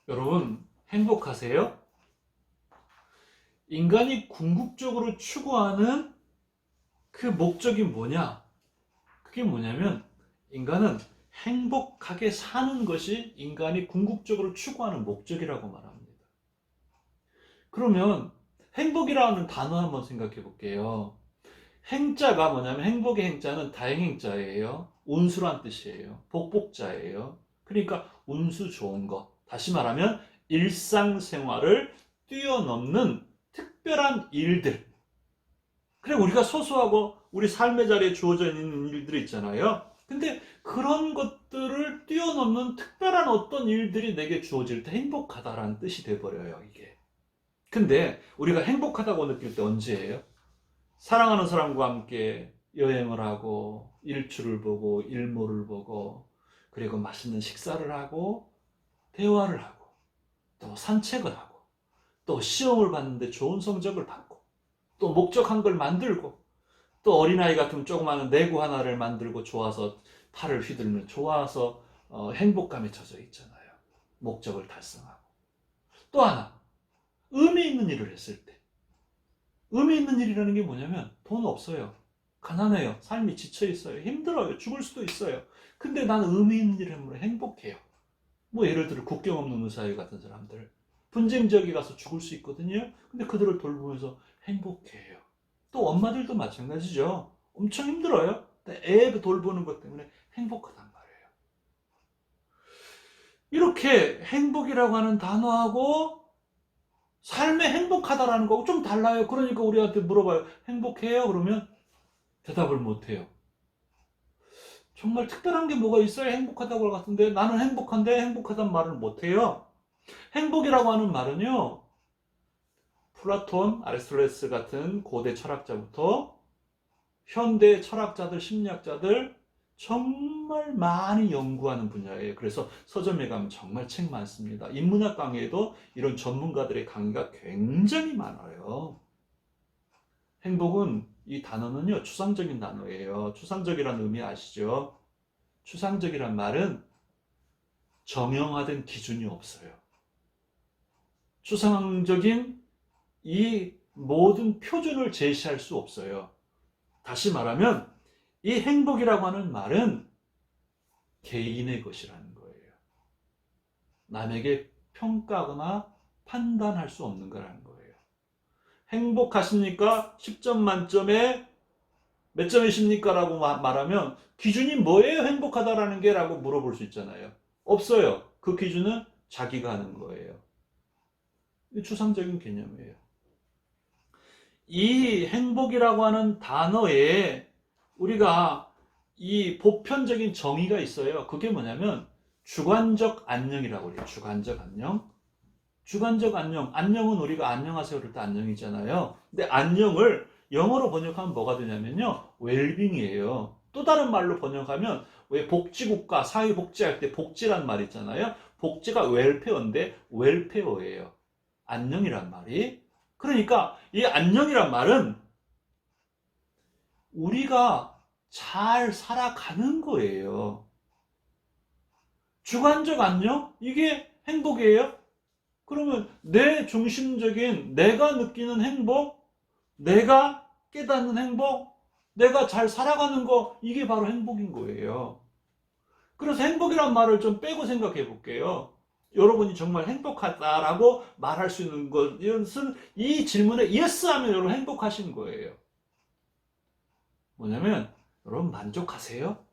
여러분, 행복하세요? 인간이 궁극적으로 추구하는 그 목적이 뭐냐? 그게 뭐냐면, 인간은 행복하게 사는 것이 인간이 궁극적으로 추구하는 목적이라고 말합니다. 그러면, 행복이라는 단어 한번 생각해 볼게요. 행자가 뭐냐면, 행복의 행자는 다행행자예요. 운수란 뜻이에요. 복복자예요. 그러니까, 운수 좋은 것. 다시 말하면, 일상생활을 뛰어넘는 특별한 일들. 그래, 우리가 소소하고 우리 삶의 자리에 주어져 있는 일들이 있잖아요. 근데 그런 것들을 뛰어넘는 특별한 어떤 일들이 내게 주어질 때 행복하다라는 뜻이 돼버려요, 이게. 근데 우리가 행복하다고 느낄 때 언제예요? 사랑하는 사람과 함께 여행을 하고, 일출을 보고, 일몰을 보고, 그리고 맛있는 식사를 하고, 대화를 하고, 또 산책을 하고, 또 시험을 봤는데 좋은 성적을 받고, 또 목적한 걸 만들고, 또 어린아이 같은 조그마한 내구 하나를 만들고 좋아서 팔을 휘둘며 좋아서 행복감에 젖어 있잖아요. 목적을 달성하고. 또 하나, 의미 있는 일을 했을 때. 의미 있는 일이라는 게 뭐냐면 돈 없어요. 가난해요. 삶이 지쳐 있어요. 힘들어요. 죽을 수도 있어요. 근데 나는 의미 있는 일을 하면 행복해요. 뭐 예를 들어 국경 없는 의사회 같은 사람들. 분쟁 지역에 가서 죽을 수 있거든요. 근데 그들을 돌보면서 행복해요. 또 엄마들도 마찬가지죠. 엄청 힘들어요. 근데 애 돌보는 것 때문에 행복하단 말이에요. 이렇게 행복이라고 하는 단어하고 삶에 행복하다라는 거하고 좀 달라요. 그러니까 우리한테 물어봐요. 행복해요? 그러면 대답을 못해요. 정말 특별한 게 뭐가 있어야 행복하다고 할 것 같은데 나는 행복한데 행복하단 말을 못해요. 행복이라고 하는 말은요. 플라톤, 아리스토텔레스 같은 고대 철학자부터 현대 철학자들, 심리학자들 정말 많이 연구하는 분야예요. 그래서 서점에 가면 정말 책 많습니다. 인문학 강의에도 이런 전문가들의 강의가 굉장히 많아요. 행복은 이 단어는요, 추상적인 단어예요. 추상적이라는 의미 아시죠? 추상적이란 말은 정형화된 기준이 없어요. 추상적인 이 모든 표준을 제시할 수 없어요. 다시 말하면 이 행복이라고 하는 말은 개인의 것이라는 거예요. 남에게 평가하거나 판단할 수 없는 거라는 거예요. 행복하십니까? 10점 만점에 몇 점이십니까? 라고 말하면 기준이 뭐예요? 행복하다라는 게? 라고 물어볼 수 있잖아요. 없어요. 그 기준은 자기가 하는 거예요. 추상적인 개념이에요. 이 행복이라고 하는 단어에 우리가 이 보편적인 정의가 있어요. 그게 뭐냐면 주관적 안녕이라고 그래요. 주관적 안녕. 주관적 안녕. 안녕은 우리가 안녕하세요 그럴 때 안녕이잖아요. 근데 안녕을 영어로 번역하면 뭐가 되냐면요. 웰빙이에요. 또 다른 말로 번역하면 왜 복지국가 사회복지할 때 복지란 말 있잖아요. 복지가 웰페어인데 웰페어예요. 안녕이란 말이. 그러니까 이 안녕이란 말은 우리가 잘 살아가는 거예요. 주관적 안녕? 이게 행복이에요? 그러면 내 중심적인 내가 느끼는 행복, 내가 깨닫는 행복, 내가 잘 살아가는 거, 이게 바로 행복인 거예요. 그래서 행복이란 말을 좀 빼고 생각해 볼게요. 여러분이 정말 행복하다라고 말할 수 있는 것은 이 질문에 예스 하면 여러분 행복하신 거예요. 뭐냐면 여러분 만족하세요?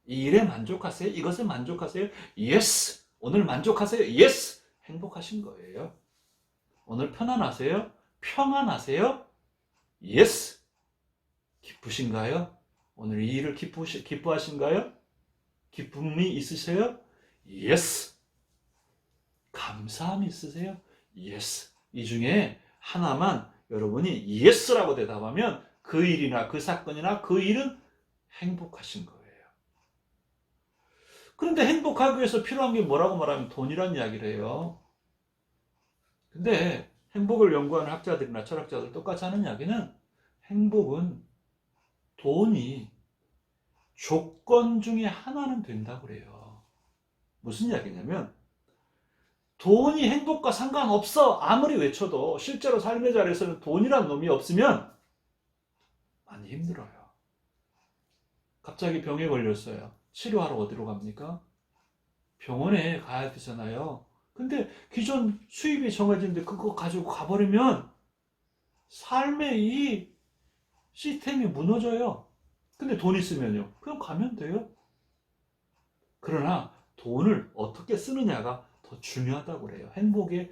이 일에 만족하세요? 이것에 만족하세요? 예스! 오늘 만족하세요? 예스! 행복하신 거예요. 오늘 편안하세요? 평안하세요? 예스! 기쁘신가요? 오늘 이 일을 기뻐하신가요? 기쁨이 있으세요? 예스! 감사함이 있으세요? 예스! 이 중에 하나만 여러분이 예스라고 대답하면 그 일이나 그 사건이나 그 일은 행복하신 거예요. 그런데 행복하기 위해서 필요한 게 뭐라고 말하면 돈이란 이야기를 해요. 근데 행복을 연구하는 학자들이나 철학자들 똑같이 하는 이야기는 행복은 돈이 조건 중에 하나는 된다고 그래요. 무슨 이야기냐면 돈이 행복과 상관없어 아무리 외쳐도 실제로 삶의 자리에서는 돈이란 놈이 없으면 많이 힘들어요. 갑자기 병에 걸렸어요. 치료하러 어디로 갑니까? 병원에 가야 되잖아요. 근데 기존 수입이 정해진데 그거 가지고 가버리면 삶의 이 시스템이 무너져요. 근데 돈 있으면요. 그냥 가면 돼요. 그러나 돈을 어떻게 쓰느냐가 더 중요하다고 그래요. 행복의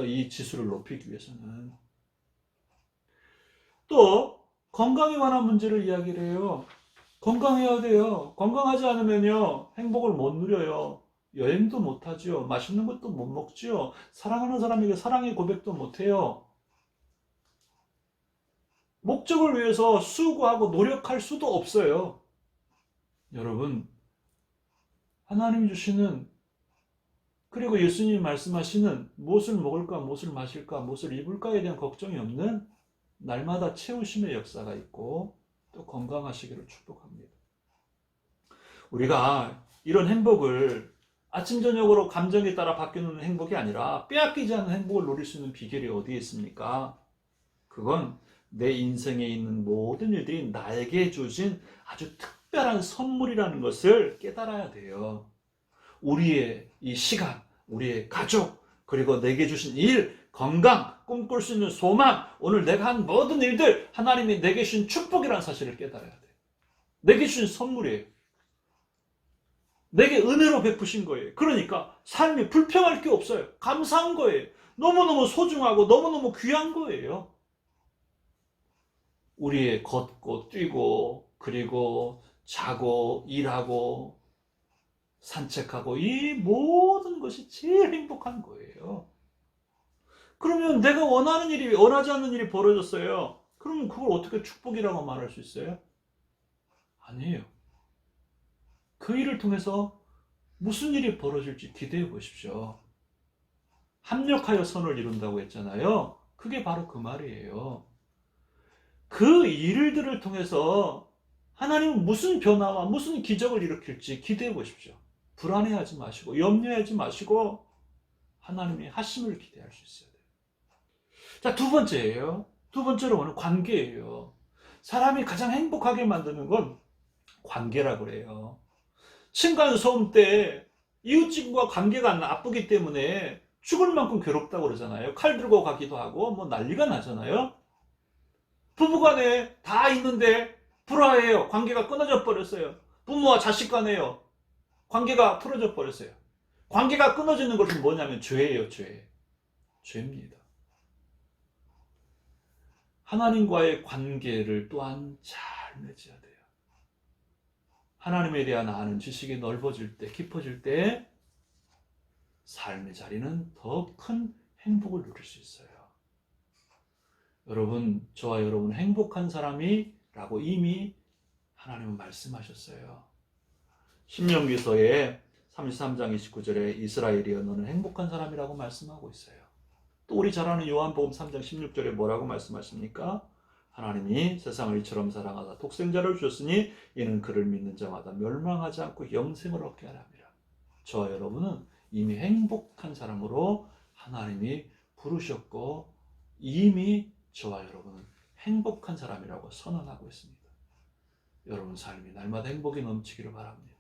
이 지수를 높이기 위해서는. 또 건강에 관한 문제를 이야기를 해요. 건강해야 돼요. 건강하지 않으면요. 행복을 못 누려요. 여행도 못 하죠. 맛있는 것도 못 먹죠. 사랑하는 사람에게 사랑의 고백도 못 해요. 목적을 위해서 수고하고 노력할 수도 없어요. 여러분, 하나님이 주시는, 그리고 예수님이 말씀하시는 무엇을 먹을까, 무엇을 마실까, 무엇을 입을까에 대한 걱정이 없는 날마다 채우심의 역사가 있고 또 건강하시기를 축복합니다. 우리가 이런 행복을 아침 저녁으로 감정에 따라 바뀌는 행복이 아니라 빼앗기지 않는 행복을 누릴 수 있는 비결이 어디에 있습니까? 그건 내 인생에 있는 모든 일들이 나에게 주신 아주 특별한 선물이라는 것을 깨달아야 돼요. 우리의 이 시간, 우리의 가족, 그리고 내게 주신 일, 건강, 꿈꿀 수 있는 소망, 오늘 내가 한 모든 일들 하나님이 내게 주신 축복이라는 사실을 깨달아야 돼요. 내게 주신 선물이에요. 내게 은혜로 베푸신 거예요. 그러니까 삶이 불평할 게 없어요. 감사한 거예요. 너무너무 소중하고 너무너무 귀한 거예요. 우리의 걷고 뛰고 그리고 자고 일하고 산책하고 이 모든 것이 제일 행복한 거예요. 그러면 내가 원하는 일이 원하지 않는 일이 벌어졌어요. 그러면 그걸 어떻게 축복이라고 말할 수 있어요? 아니에요. 그 일을 통해서 무슨 일이 벌어질지 기대해 보십시오. 합력하여 선을 이룬다고 했잖아요. 그게 바로 그 말이에요. 그 일들을 통해서 하나님은 무슨 변화와 무슨 기적을 일으킬지 기대해 보십시오. 불안해하지 마시고 염려하지 마시고 하나님의 하심을 기대할 수 있어야 돼요. 자, 두 번째예요. 두 번째로 오늘 관계예요. 사람이 가장 행복하게 만드는 건 관계라고 그래요. 층간소음 때 이웃집과 관계가 나쁘기 때문에 죽을 만큼 괴롭다고 그러잖아요. 칼 들고 가기도 하고 뭐 난리가 나잖아요. 부부간에 다 있는데 불화해요. 관계가 끊어져 버렸어요. 부모와 자식 간에요. 관계가 틀어져 버렸어요. 관계가 끊어지는 것은 뭐냐면 죄예요. 죄. 죄입니다. 하나님과의 관계를 또한 잘 맺어야 돼요. 하나님에 대한 아는 지식이 넓어질 때, 깊어질 때 삶의 자리는 더 큰 행복을 누릴 수 있어요. 여러분, 저와 여러분 행복한 사람이라고 이미 하나님은 말씀하셨어요. 신명기서에 33장 29절에 이스라엘이여 너는 행복한 사람이라고 말씀하고 있어요. 또 우리 잘 아는 요한복음 3장 16절에 뭐라고 말씀하십니까? 하나님이 세상을 이처럼 사랑하사 독생자를 주셨으니 이는 그를 믿는 자마다 멸망하지 않고 영생을 얻게 하랍니다. 저와 여러분은 이미 행복한 사람으로 하나님이 부르셨고 이미 저와 여러분은 행복한 사람이라고 선언하고 있습니다. 여러분 삶이 날마다 행복이 넘치기를 바랍니다.